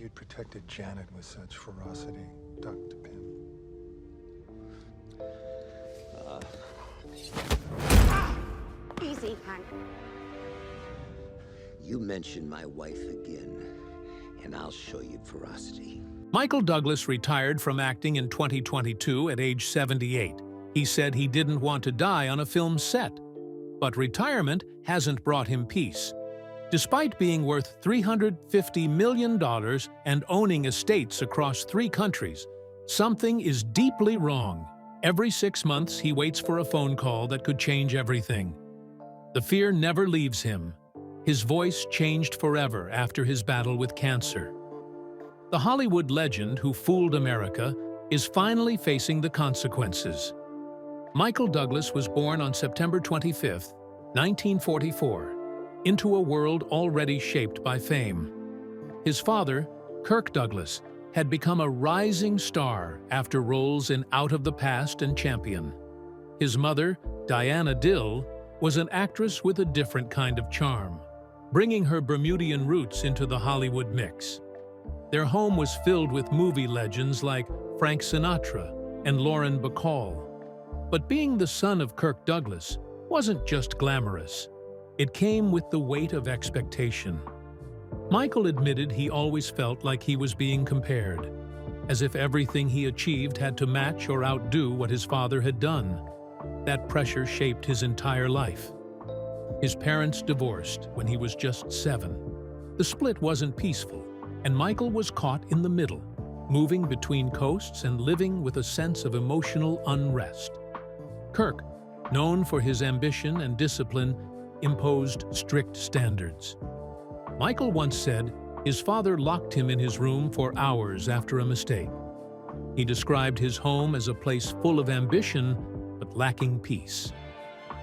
you'd protected Janet with such ferocity, Dr. Pym. Easy, Hank. You mention my wife again, and I'll show you ferocity. Michael Douglas retired from acting in 2022 at age 78. He said he didn't want to die on a film set. But retirement hasn't brought him peace. Despite being worth $350 million and owning estates across 3 countries, something is deeply wrong. Every 6 months, he waits for a phone call that could change everything. The fear never leaves him. His voice changed forever after his battle with cancer. The Hollywood legend who fooled America is finally facing the consequences. Michael Douglas was born on September 25, 1944, into a world already shaped by fame. His father, Kirk Douglas, had become a rising star after roles in Out of the Past and Champion. His mother, Diana Dill, was an actress with a different kind of charm, bringing her Bermudian roots into the Hollywood mix. Their home was filled with movie legends like Frank Sinatra and Lauren Bacall. But being the son of Kirk Douglas wasn't just glamorous. It came with the weight of expectation. Michael admitted he always felt like he was being compared, as if everything he achieved had to match or outdo what his father had done. That pressure shaped his entire life. His parents divorced when he was just 7. The split wasn't peaceful, and Michael was caught in the middle, moving between coasts and living with a sense of emotional unrest. Kirk, known for his ambition and discipline, imposed strict standards. Michael once said his father locked him in his room for hours after a mistake. He described his home as a place full of ambition but lacking peace.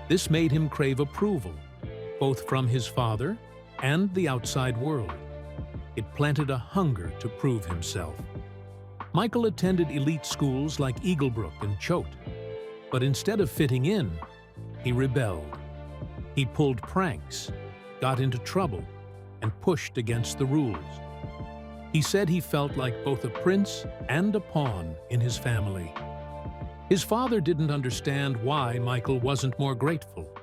This made him crave approval, both from his father and the outside world. It planted a hunger to prove himself. Michael attended elite schools like Eaglebrook and Choate, but instead of fitting in, he rebelled. He pulled pranks, got into trouble, and pushed against the rules. He said he felt like both a prince and a pawn in his family. His father didn't understand why Michael wasn't more grateful.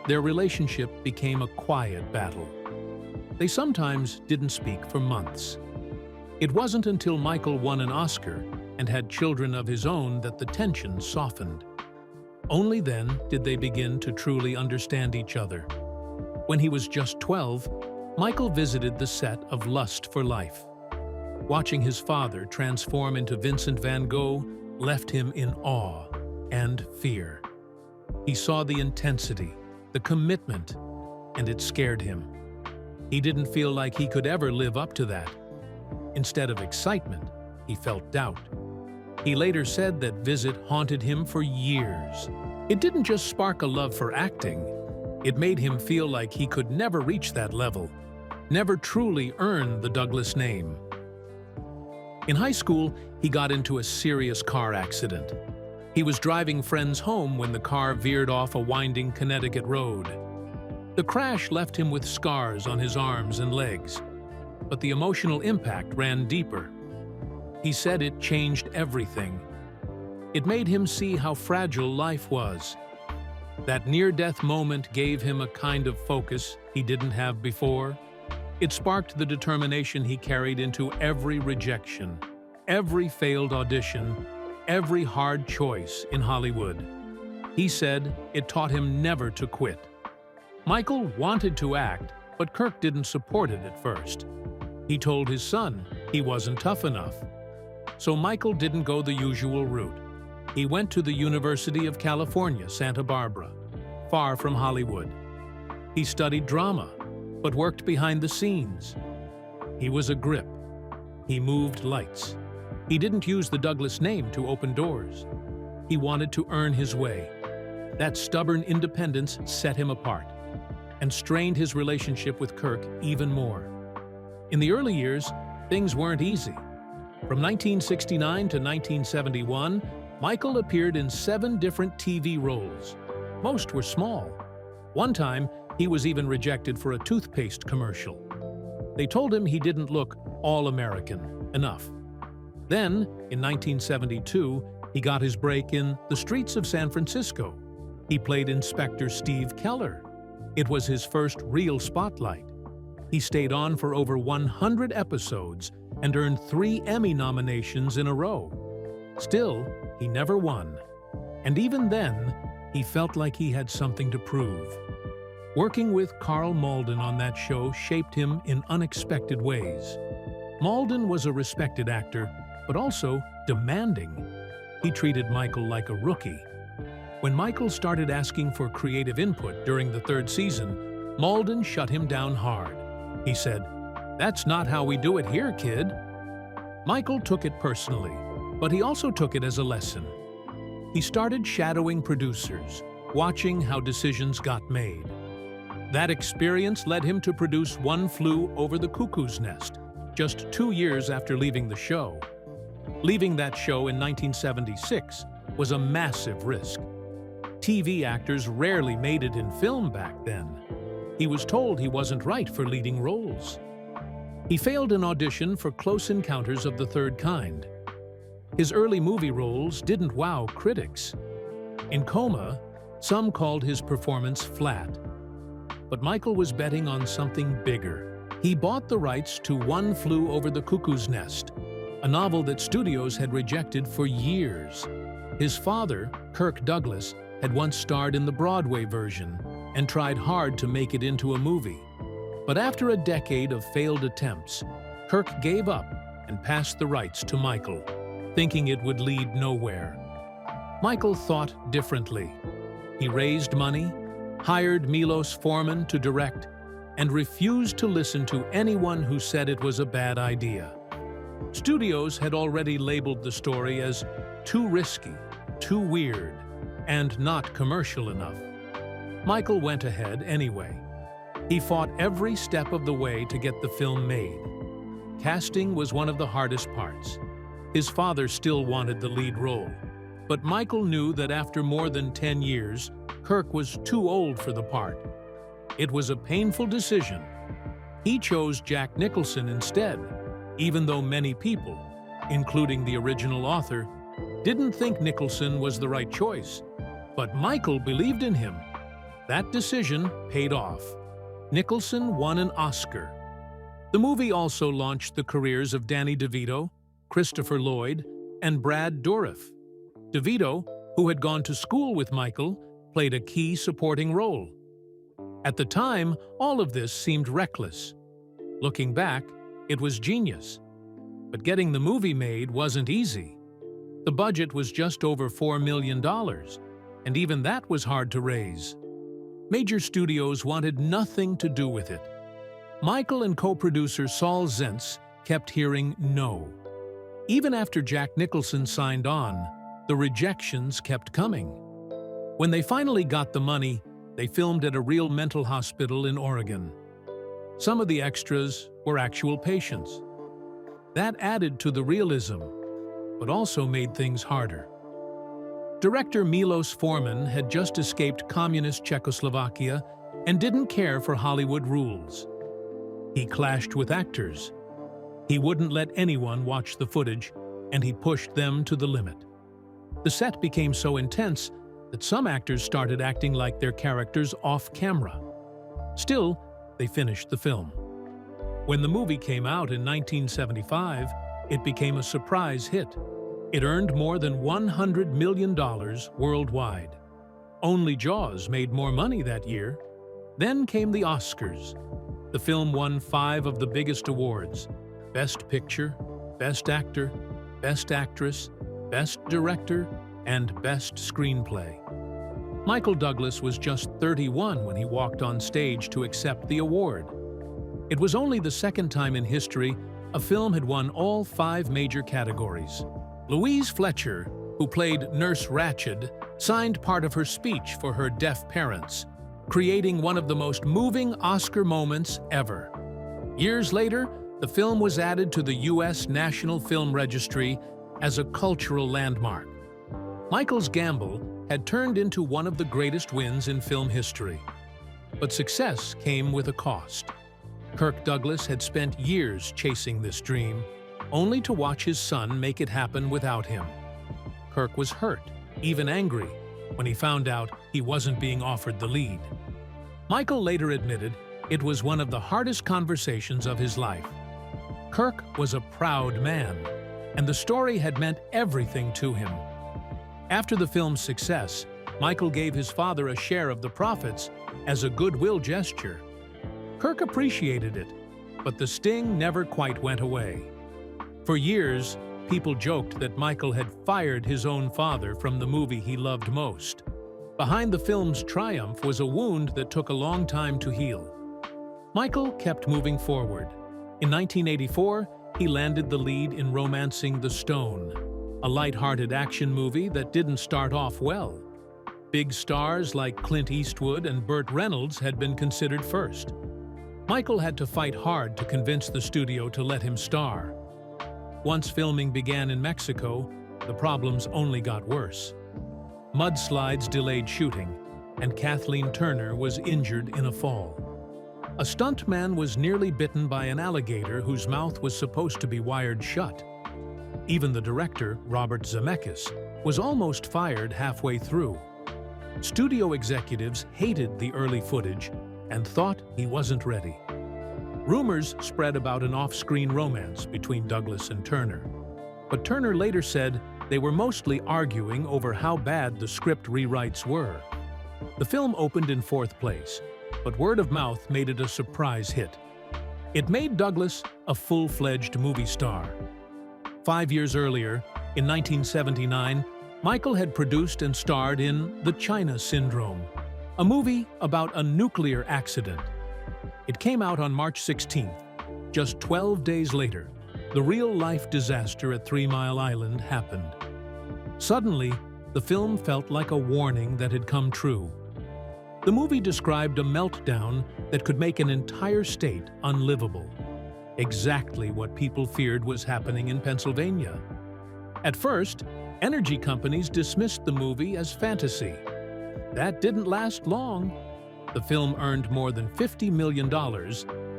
Their relationship became a quiet battle. They sometimes didn't speak for months. It wasn't until Michael won an Oscar and had children of his own that the tension softened. Only then did they begin to truly understand each other. When he was just 12, Michael visited the set of Lust for Life. Watching his father transform into Vincent van Gogh left him in awe and fear. He saw the intensity, the commitment, and it scared him. He didn't feel like he could ever live up to that. Instead of excitement, he felt doubt. He later said that visit haunted him for years. It didn't just spark a love for acting. It made him feel like he could never reach that level, never truly earn the Douglas name. In high school, he got into a serious car accident. He was driving friends home when the car veered off a winding Connecticut road. The crash left him with scars on his arms and legs, but the emotional impact ran deeper. He said it changed everything. It made him see how fragile life was. That near-death moment gave him a kind of focus he didn't have before. It sparked the determination he carried into every rejection, every failed audition, every hard choice in Hollywood. He said it taught him never to quit. Michael wanted to act, but Kirk didn't support it at first. He told his son he wasn't tough enough. So Michael didn't go the usual route. He went to the University of California, Santa Barbara, far from Hollywood. He studied drama, but worked behind the scenes. He was a grip. He moved lights. He didn't use the Douglas name to open doors. He wanted to earn his way. That stubborn independence set him apart and strained his relationship with Kirk even more. In the early years, things weren't easy. From 1969 to 1971, Michael appeared in 7 different TV roles. Most were small. One time, he was even rejected for a toothpaste commercial. They told him he didn't look all-American, enough. Then, in 1972, he got his break in The Streets of San Francisco. He played Inspector Steve Keller. It was his first real spotlight. He stayed on for over 100 episodes and earned 3 Emmy nominations in a row. Still, he never won. And even then, he felt like he had something to prove. Working with Carl Malden on that show shaped him in unexpected ways. Malden was a respected actor, but also demanding. He treated Michael like a rookie. When Michael started asking for creative input during the 3rd season, Malden shut him down hard. He said, "That's not how we do it here, kid." Michael took it personally, but he also took it as a lesson. He started shadowing producers, watching how decisions got made. That experience led him to produce One Flew Over the Cuckoo's Nest, just 2 years after leaving the show. Leaving that show in 1976 was a massive risk. TV actors rarely made it in film back then. He was told he wasn't right for leading roles. He failed an audition for Close Encounters of the Third Kind. His early movie roles didn't wow critics. In Coma, some called his performance flat. But Michael was betting on something bigger. He bought the rights to One Flew Over the Cuckoo's Nest, a novel that studios had rejected for years. His father, Kirk Douglas, had once starred in the Broadway version and tried hard to make it into a movie. But after a decade of failed attempts, Kirk gave up and passed the rights to Michael, thinking it would lead nowhere. Michael thought differently. He raised money, hired Milos Forman to direct, and refused to listen to anyone who said it was a bad idea. Studios had already labeled the story as too risky, too weird, and not commercial enough. Michael went ahead anyway. He fought every step of the way to get the film made. Casting was one of the hardest parts. His father still wanted the lead role, but Michael knew that after more than 10 years, Kirk was too old for the part. It was a painful decision. He chose Jack Nicholson instead, even though many people, including the original author, didn't think Nicholson was the right choice. But Michael believed in him. That decision paid off. Nicholson won an Oscar. The movie also launched the careers of Danny DeVito, Christopher Lloyd, and Brad Dourif. DeVito, who had gone to school with Michael, played a key supporting role. At the time, all of this seemed reckless. Looking back, it was genius. But getting the movie made wasn't easy. The budget was just over $4 million, and even that was hard to raise. Major studios wanted nothing to do with it. Michael and co-producer Saul Zaentz kept hearing no. Even after Jack Nicholson signed on, the rejections kept coming. When they finally got the money, they filmed at a real mental hospital in Oregon. Some of the extras were actual patients. That added to the realism, but also made things harder. Director Milos Forman had just escaped communist Czechoslovakia and didn't care for Hollywood rules. He clashed with actors. He wouldn't let anyone watch the footage, and he pushed them to the limit. The set became so intense that some actors started acting like their characters off camera. Still, they finished the film. When the movie came out in 1975, it became a surprise hit. It earned more than $100 million worldwide. Only Jaws made more money that year. Then came the Oscars. The film won 5 of the biggest awards: Best Picture, Best Actor, Best Actress, Best Director, and Best Screenplay. Michael Douglas was just 31 when he walked on stage to accept the award. It was only the second time in history a film had won all 5 major categories. Louise Fletcher, who played Nurse Ratched, signed part of her speech for her deaf parents, creating one of the most moving Oscar moments ever. Years later, the film was added to the U.S. National Film Registry as a cultural landmark. Michael's gamble had turned into one of the greatest wins in film history. But success came with a cost. Kirk Douglas had spent years chasing this dream, only to watch his son make it happen without him. Kirk was hurt, even angry, when he found out he wasn't being offered the lead. Michael later admitted it was one of the hardest conversations of his life. Kirk was a proud man, and the story had meant everything to him. After the film's success, Michael gave his father a share of the profits as a goodwill gesture. Kirk appreciated it, but the sting never quite went away. For years, people joked that Michael had fired his own father from the movie he loved most. Behind the film's triumph was a wound that took a long time to heal. Michael kept moving forward. In 1984, he landed the lead in Romancing the Stone, a light-hearted action movie that didn't start off well. Big stars like Clint Eastwood and Burt Reynolds had been considered first. Michael had to fight hard to convince the studio to let him star. Once filming began in Mexico, the problems only got worse. Mudslides delayed shooting, and Kathleen Turner was injured in a fall. A stuntman was nearly bitten by an alligator whose mouth was supposed to be wired shut. Even the director, Robert Zemeckis, was almost fired halfway through. Studio executives hated the early footage and thought he wasn't ready. Rumors spread about an off-screen romance between Douglas and Turner, but Turner later said they were mostly arguing over how bad the script rewrites were. The film opened in fourth place, but word of mouth made it a surprise hit. It made Douglas a full-fledged movie star. 5 years earlier, in 1979, Michael had produced and starred in The China Syndrome, a movie about a nuclear accident. It came out on March 16th. Just 12 days later, the real-life disaster at 3 Mile Island happened. Suddenly, the film felt like a warning that had come true. The movie described a meltdown that could make an entire state unlivable. Exactly what people feared was happening in Pennsylvania. At first, energy companies dismissed the movie as fantasy. That didn't last long. The film earned more than $50 million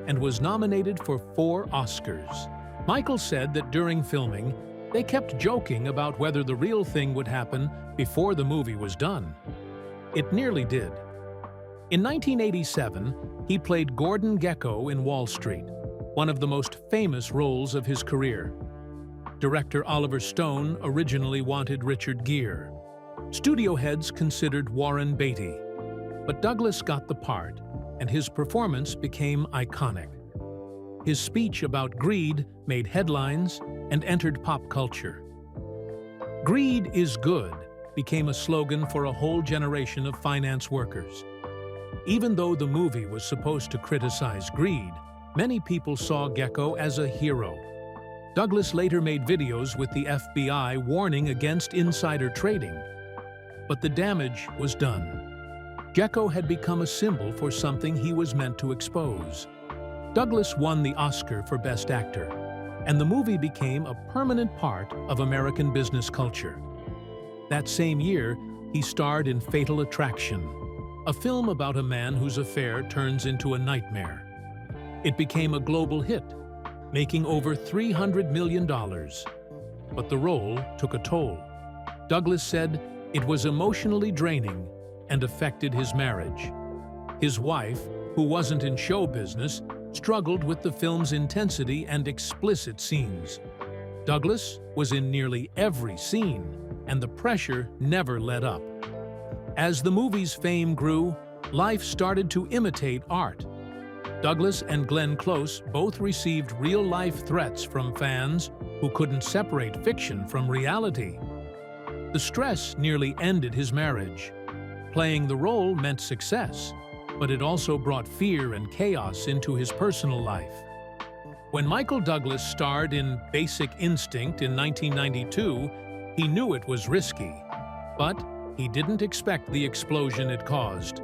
and was nominated for 4 Oscars. Michael said that during filming, they kept joking about whether the real thing would happen before the movie was done. It nearly did. In 1987, he played Gordon Gekko in Wall Street, one of the most famous roles of his career. Director Oliver Stone originally wanted Richard Gere. Studio heads considered Warren Beatty. But Douglas got the part, and his performance became iconic. His speech about greed made headlines and entered pop culture. "Greed is good" became a slogan for a whole generation of finance workers. Even though the movie was supposed to criticize greed, many people saw Gekko as a hero. Douglas later made videos with the FBI warning against insider trading. But the damage was done. Gekko had become a symbol for something he was meant to expose. Douglas won the Oscar for Best Actor, and the movie became a permanent part of American business culture. That same year, he starred in Fatal Attraction, a film about a man whose affair turns into a nightmare. It became a global hit, making over $300 million. But the role took a toll. Douglas said it was emotionally draining and affected his marriage. His wife, who wasn't in show business, struggled with the film's intensity and explicit scenes. Douglas was in nearly every scene, and the pressure never let up. As the movie's fame grew, life started to imitate art. Douglas and Glenn Close both received real-life threats from fans who couldn't separate fiction from reality. The stress nearly ended his marriage. Playing the role meant success, but it also brought fear and chaos into his personal life. When Michael Douglas starred in Basic Instinct in 1992, he knew it was risky, but he didn't expect the explosion it caused.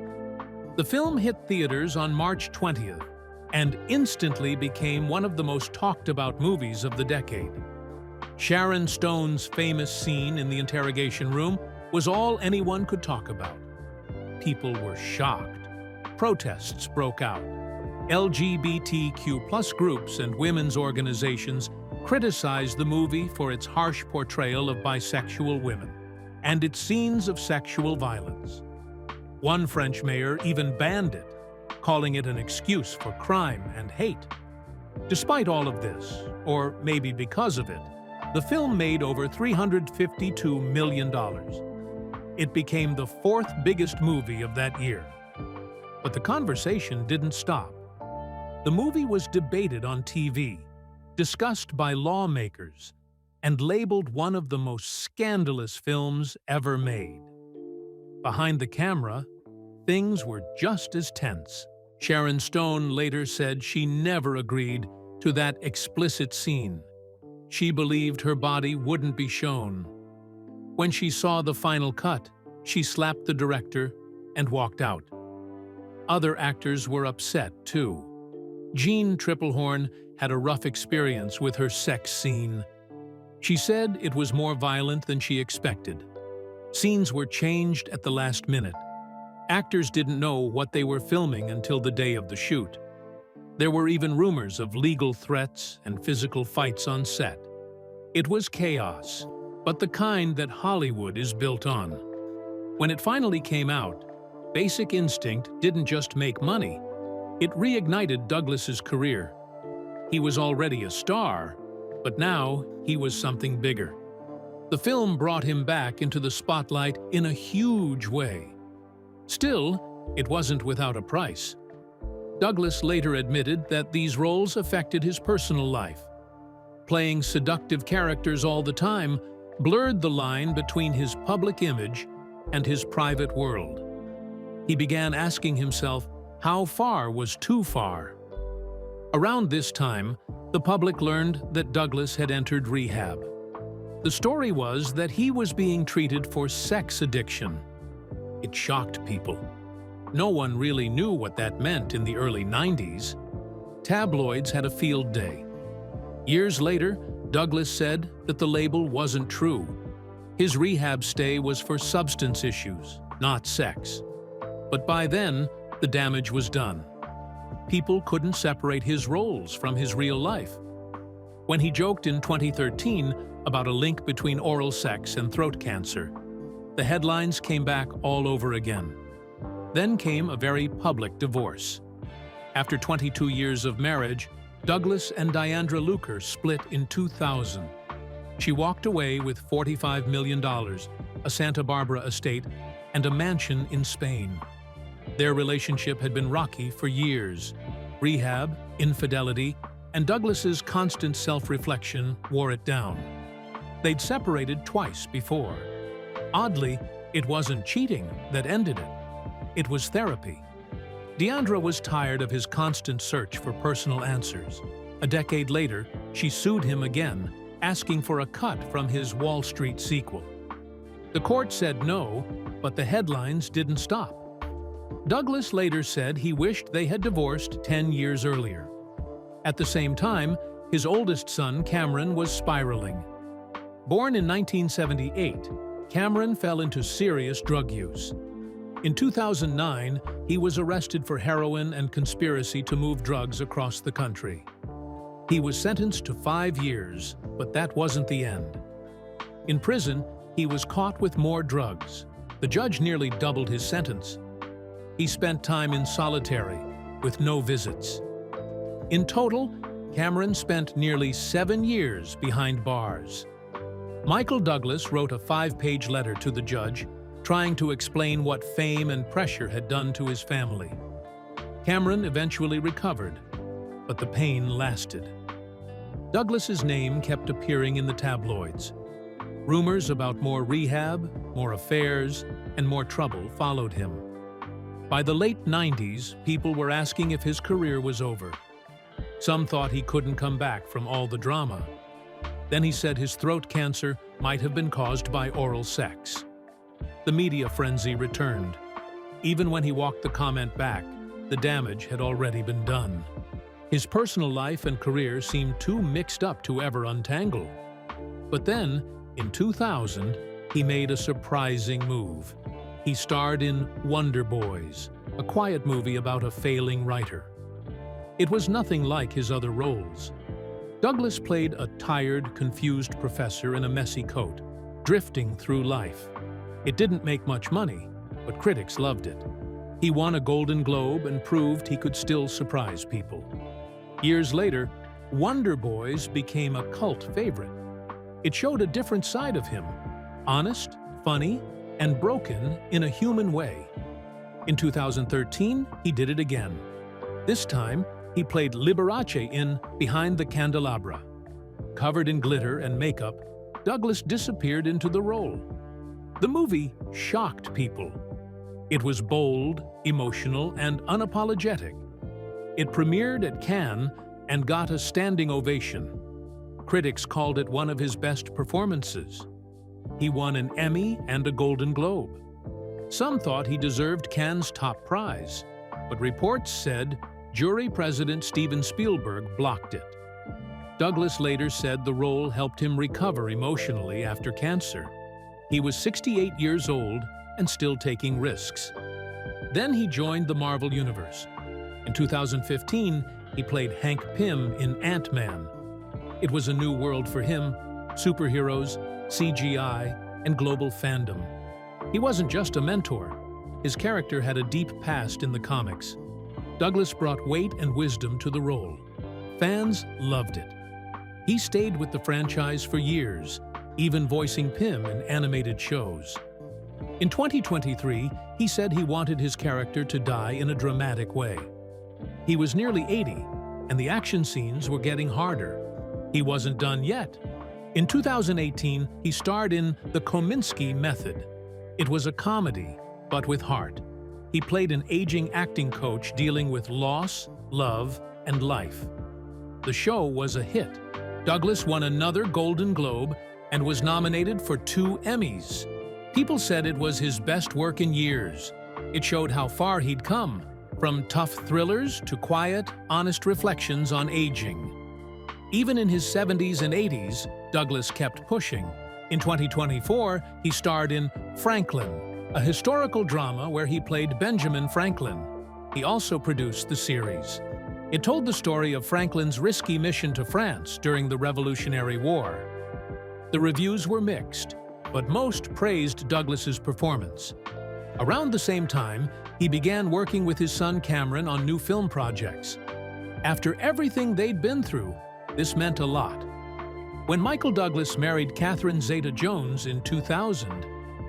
The film hit theaters on March 20th and instantly became one of the most talked-about movies of the decade. Sharon Stone's famous scene in the interrogation room was all anyone could talk about. People were shocked. Protests broke out. LGBTQ+ groups and women's organizations criticized the movie for its harsh portrayal of bisexual women and its scenes of sexual violence. One French mayor even banned it, calling it an excuse for crime and hate. Despite all of this, or maybe because of it, the film made over $352 million. It became the fourth biggest movie of that year. But the conversation didn't stop. The movie was debated on TV, discussed by lawmakers, and labeled one of the most scandalous films ever made. Behind the camera, things were just as tense. Sharon Stone later said she never agreed to that explicit scene. She believed her body wouldn't be shown. When she saw the final cut, she slapped the director and walked out. Other actors were upset, too. Jean Triplehorn had a rough experience with her sex scene. She said it was more violent than she expected. Scenes were changed at the last minute. Actors didn't know what they were filming until the day of the shoot. There were even rumors of legal threats and physical fights on set. It was chaos, but the kind that Hollywood is built on. When it finally came out, Basic Instinct didn't just make money. It reignited Douglas's career. He was already a star, but now he was something bigger. The film brought him back into the spotlight in a huge way. Still, it wasn't without a price. Douglas later admitted that these roles affected his personal life. Playing seductive characters all the time blurred the line between his public image and his private world. He began asking himself, how far was too far? Around this time, the public learned that Douglas had entered rehab. The story was that he was being treated for sex addiction. It shocked people. No one really knew what that meant in the early 90s. Tabloids had a field day. Years later, Douglas said that the label wasn't true. His rehab stay was for substance issues, not sex. But by then, the damage was done. People couldn't separate his roles from his real life. When he joked in 2013 about a link between oral sex and throat cancer, the headlines came back all over again. Then came a very public divorce. After 22 years of marriage, Douglas and Diandra Luker split in 2000. She walked away with $45 million, a Santa Barbara estate, and a mansion in Spain. Their relationship had been rocky for years. Rehab, infidelity, and Douglas's constant self-reflection wore it down. They'd separated twice before. Oddly, it wasn't cheating that ended it. It was therapy. Diandra was tired of his constant search for personal answers. A decade later, she sued him again, asking for a cut from his Wall Street sequel. The court said no, but the headlines didn't stop. Douglas later said he wished they had divorced 10 years earlier. At the same time, his oldest son, Cameron, was spiraling. Born in 1978, Cameron fell into serious drug use. In 2009, he was arrested for heroin and conspiracy to move drugs across the country. He was sentenced to 5 years, but that wasn't the end. In prison, he was caught with more drugs. The judge nearly doubled his sentence. He spent time in solitary, with no visits. In total, Cameron spent nearly 7 years behind bars. Michael Douglas wrote a 5-page letter to the judge, trying to explain what fame and pressure had done to his family. Cameron eventually recovered, but the pain lasted. Douglas's name kept appearing in the tabloids. Rumors about more rehab, more affairs, and more trouble followed him. By the late 90s, people were asking if his career was over. Some thought he couldn't come back from all the drama. Then he said his throat cancer might have been caused by oral sex. The media frenzy returned. Even when he walked the comment back, the damage had already been done. His personal life and career seemed too mixed up to ever untangle. But then, in 2000, he made a surprising move. He starred in Wonder Boys, a quiet movie about a failing writer. It was nothing like his other roles. Douglas played a tired, confused professor in a messy coat, drifting through life. It didn't make much money, but critics loved it. He won a Golden Globe and proved he could still surprise people. Years later, Wonder Boys became a cult favorite. It showed a different side of him, honest, funny, and broken in a human way. In 2013, he did it again. This time, he played Liberace in Behind the Candelabra. Covered in glitter and makeup, Douglas disappeared into the role. The movie shocked people. It was bold, emotional, and unapologetic. It premiered at Cannes and got a standing ovation. Critics called it one of his best performances. He won an Emmy and a Golden Globe. Some thought he deserved Cannes' top prize, but reports said jury president Steven Spielberg blocked it. Douglas later said the role helped him recover emotionally after cancer. He was 68 years old and still taking risks. Then he joined the Marvel Universe. In 2015, he played Hank Pym in Ant-Man. It was a new world for him: superheroes, CGI, and global fandom. He wasn't just a mentor. His character had a deep past in the comics. Douglas brought weight and wisdom to the role. Fans loved it. He stayed with the franchise for years, even voicing Pym in animated shows. In 2023, he said he wanted his character to die in a dramatic way. He was nearly 80, and the action scenes were getting harder. He wasn't done yet. In 2018, he starred in The Kominsky Method. It was a comedy, but with heart. He played an aging acting coach dealing with loss, love, and life. The show was a hit. Douglas won another Golden Globe and was nominated for 2 Emmys. People said it was his best work in years. It showed how far he'd come, from tough thrillers to quiet, honest reflections on aging. Even in his 70s and 80s, Douglas kept pushing. In 2024, he starred in Franklin, a historical drama where he played Benjamin Franklin. He also produced the series. It told the story of Franklin's risky mission to France during the Revolutionary War. The reviews were mixed, but most praised Douglas's performance. Around the same time, he began working with his son Cameron on new film projects. After everything they'd been through, this meant a lot. When Michael Douglas married Catherine Zeta-Jones in 2000,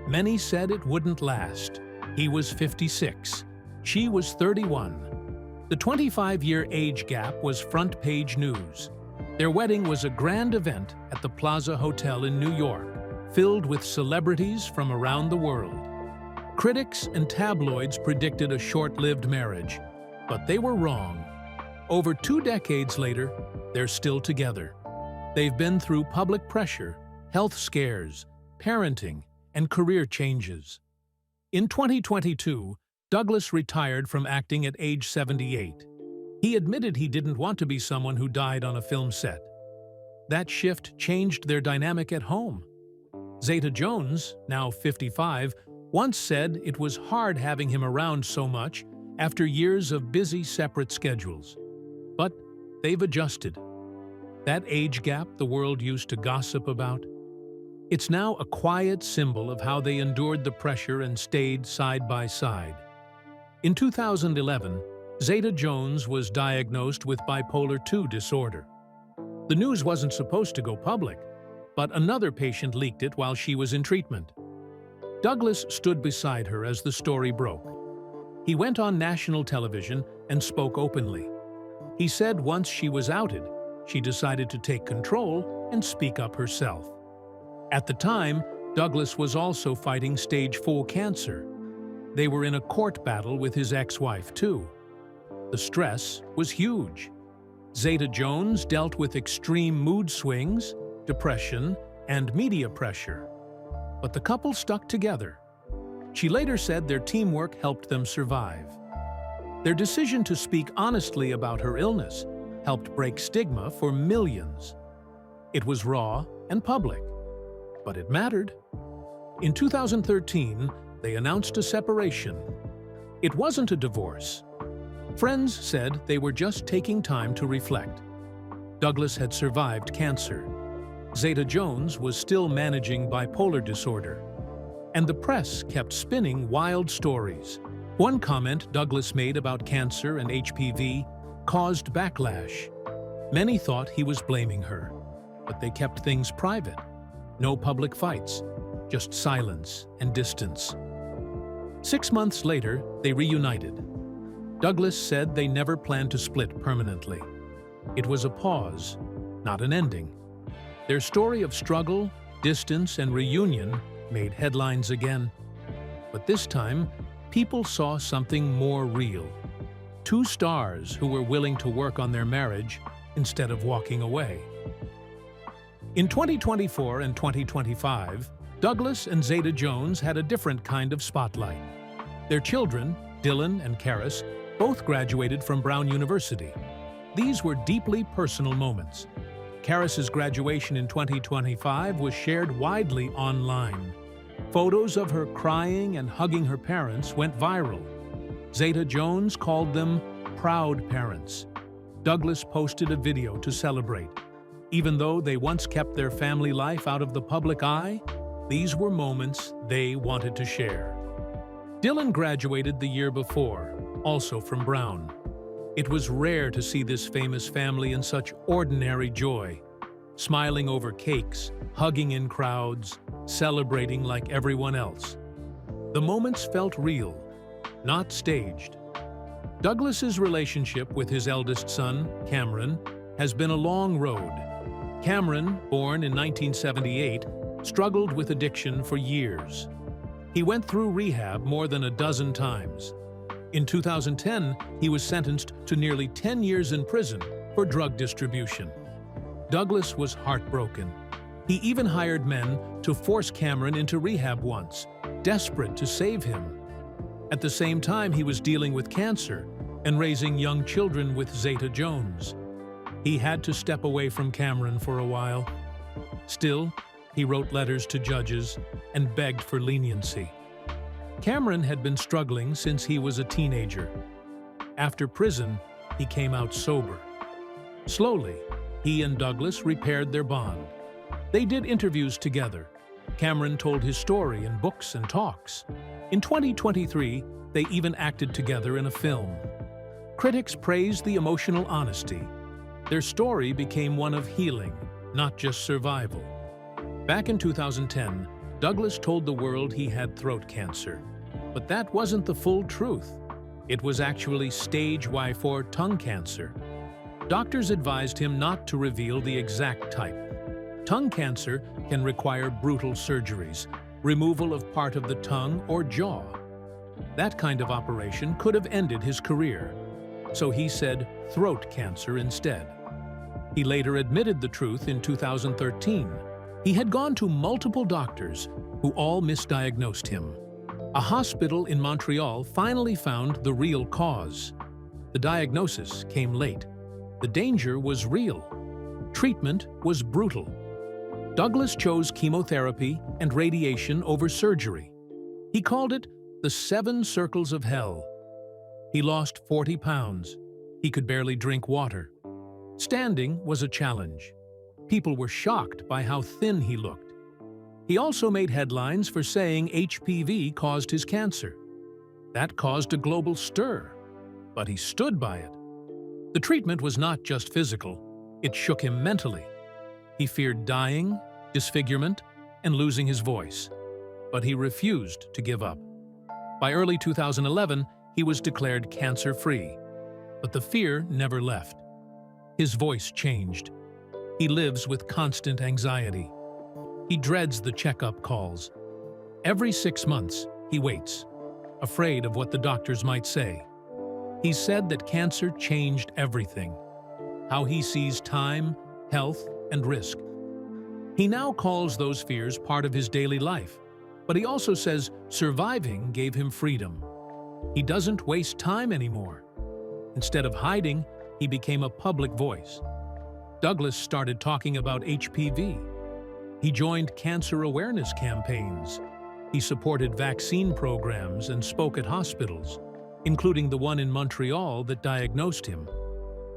many said it wouldn't last. He was 56. She was 31. The 25-year age gap was front-page news. Their wedding was a grand event at the Plaza Hotel in New York, filled with celebrities from around the world. Critics and tabloids predicted a short-lived marriage, but they were wrong. Over 2 decades later, they're still together. They've been through public pressure, health scares, parenting, and career changes. In 2022, Douglas retired from acting at age 78. He admitted he didn't want to be someone who died on a film set. That shift changed their dynamic at home. Zeta-Jones, now 55, once said it was hard having him around so much after years of busy separate schedules. But they've adjusted. That age gap the world used to gossip about, it's now a quiet symbol of how they endured the pressure and stayed side by side. In 2011, Zeta-Jones was diagnosed with bipolar II disorder. The news wasn't supposed to go public, but another patient leaked it while she was in treatment. Douglas stood beside her as the story broke. He went on national television and spoke openly. He said once she was outed, she decided to take control and speak up herself. At the time, Douglas was also fighting stage 4 cancer. They were in a court battle with his ex-wife, too. The stress was huge. Zeta-Jones dealt with extreme mood swings, depression, and media pressure. But the couple stuck together. She later said their teamwork helped them survive. Their decision to speak honestly about her illness helped break stigma for millions. It was raw and public, but it mattered. In 2013, they announced a separation. It wasn't a divorce. Friends said they were just taking time to reflect. Douglas had survived cancer. Zeta-Jones was still managing bipolar disorder. And the press kept spinning wild stories. One comment Douglas made about cancer and HPV caused backlash. Many thought he was blaming her, but they kept things private. No public fights, just silence and distance. 6 months later, they reunited. Douglas said they never planned to split permanently. It was a pause, not an ending. Their story of struggle, distance, and reunion made headlines again. But this time, people saw something more real. Two stars who were willing to work on their marriage instead of walking away. In 2024 and 2025, Douglas and Zeta-Jones had a different kind of spotlight. Their children, Dylan and Karis, both graduated from Brown University. These were deeply personal moments. Karis's graduation in 2025 was shared widely online. Photos of her crying and hugging her parents went viral. Zeta-Jones called them proud parents. Douglas posted a video to celebrate. Even though they once kept their family life out of the public eye, these were moments they wanted to share. Dylan graduated the year before, also from Brown. It was rare to see this famous family in such ordinary joy, smiling over cakes, hugging in crowds, celebrating like everyone else. The moments felt real, not staged. Douglas's relationship with his eldest son, Cameron, has been a long road. Cameron, born in 1978, struggled with addiction for years. He went through rehab more than a dozen times. In 2010, he was sentenced to nearly 10 years in prison for drug distribution. Douglas was heartbroken. He even hired men to force Cameron into rehab once, desperate to save him. At the same time, he was dealing with cancer and raising young children with Zeta-Jones. He had to step away from Cameron for a while. Still, he wrote letters to judges and begged for leniency. Cameron had been struggling since he was a teenager. After prison, he came out sober. Slowly, he and Douglas repaired their bond. They did interviews together. Cameron told his story in books and talks. In 2023, they even acted together in a film. Critics praised the emotional honesty. Their story became one of healing, not just survival. Back in 2010, Douglas told the world he had throat cancer. But that wasn't the full truth. It was actually stage Y4 tongue cancer. Doctors advised him not to reveal the exact type. Tongue cancer can require brutal surgeries, removal of part of the tongue or jaw. That kind of operation could have ended his career. So he said throat cancer instead. He later admitted the truth in 2013. He had gone to multiple doctors who all misdiagnosed him. A hospital in Montreal finally found the real cause. The diagnosis came late. The danger was real. Treatment was brutal. Douglas chose chemotherapy and radiation over surgery. He called it the 7 circles of hell. He lost 40 pounds. He could barely drink water. Standing was a challenge. People were shocked by how thin he looked. He also made headlines for saying HPV caused his cancer. That caused a global stir, but he stood by it. The treatment was not just physical, it shook him mentally. He feared dying, disfigurement, and losing his voice. But he refused to give up. By early 2011, he was declared cancer-free. But the fear never left. His voice changed. He lives with constant anxiety. He dreads the checkup calls. Every 6 months, he waits, afraid of what the doctors might say. He said that cancer changed everything, how he sees time, health, and risk. He now calls those fears part of his daily life, but he also says surviving gave him freedom. He doesn't waste time anymore. Instead of hiding, he became a public voice. Douglas started talking about HPV. He joined cancer awareness campaigns. He supported vaccine programs and spoke at hospitals. including the one in Montreal that diagnosed him.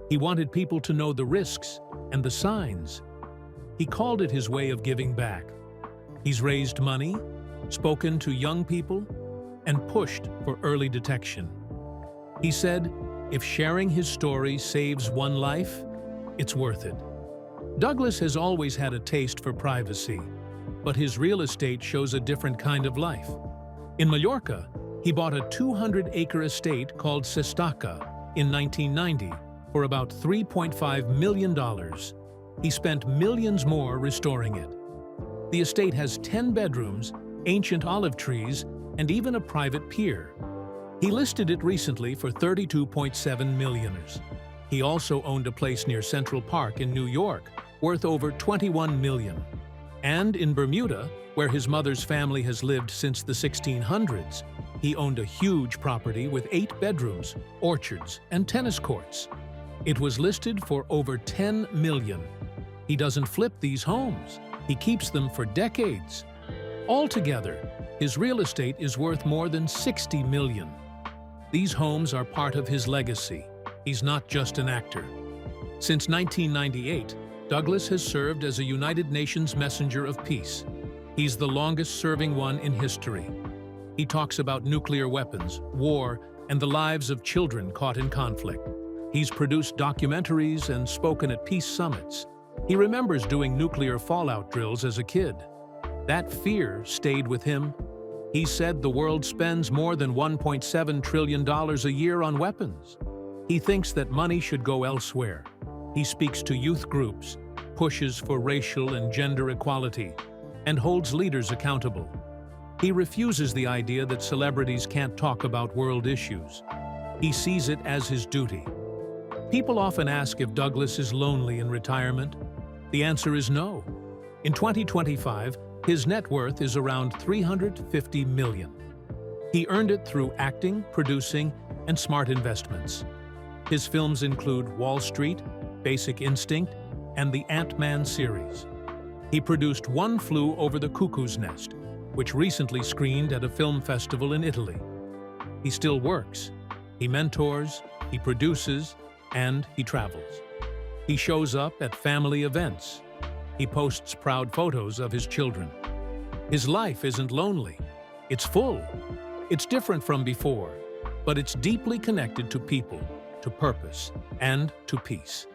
He wanted people to know the risks and the signs. He called it his way of giving back. He's raised money, spoken to young people, and pushed for early detection. He said, if sharing his story saves one life, it's worth it. Douglas has always had a taste for privacy, but his real estate shows a different kind of life. In Mallorca, he bought a 200-acre estate called Sestaca in 1990 for about $3.5 million. He spent millions more restoring it. The estate has 10 bedrooms, ancient olive trees, and even a private pier. He listed it recently for $32.7 million. He also owned a place near Central Park in New York, worth over $21 million. And in Bermuda, where his mother's family has lived since the 1600s, he owned a huge property with 8 bedrooms, orchards, and tennis courts. It was listed for over $10 million. He doesn't flip these homes. He keeps them for decades. Altogether, his real estate is worth more than $60 million. These homes are part of his legacy. He's not just an actor. Since 1998, Douglas has served as a United Nations Messenger of Peace. He's the longest-serving one in history. He talks about nuclear weapons, war, and the lives of children caught in conflict. He's produced documentaries and spoken at peace summits. He remembers doing nuclear fallout drills as a kid. That fear stayed with him. He said the world spends more than $1.7 trillion a year on weapons. He thinks that money should go elsewhere. He speaks to youth groups, pushes for racial and gender equality, and holds leaders accountable. He refuses the idea that celebrities can't talk about world issues. He sees it as his duty. People often ask if Douglas is lonely in retirement. The answer is no. In 2025, his net worth is around $350 million. He earned it through acting, producing, and smart investments. His films include Wall Street, Basic Instinct, and the Ant-Man series. He produced One Flew Over the Cuckoo's Nest, which recently screened at a film festival in Italy. He still works. He mentors, he produces, and he travels. He shows up at family events. He posts proud photos of his children. His life isn't lonely. It's full. It's different from before, but it's deeply connected to people, to purpose, and to peace.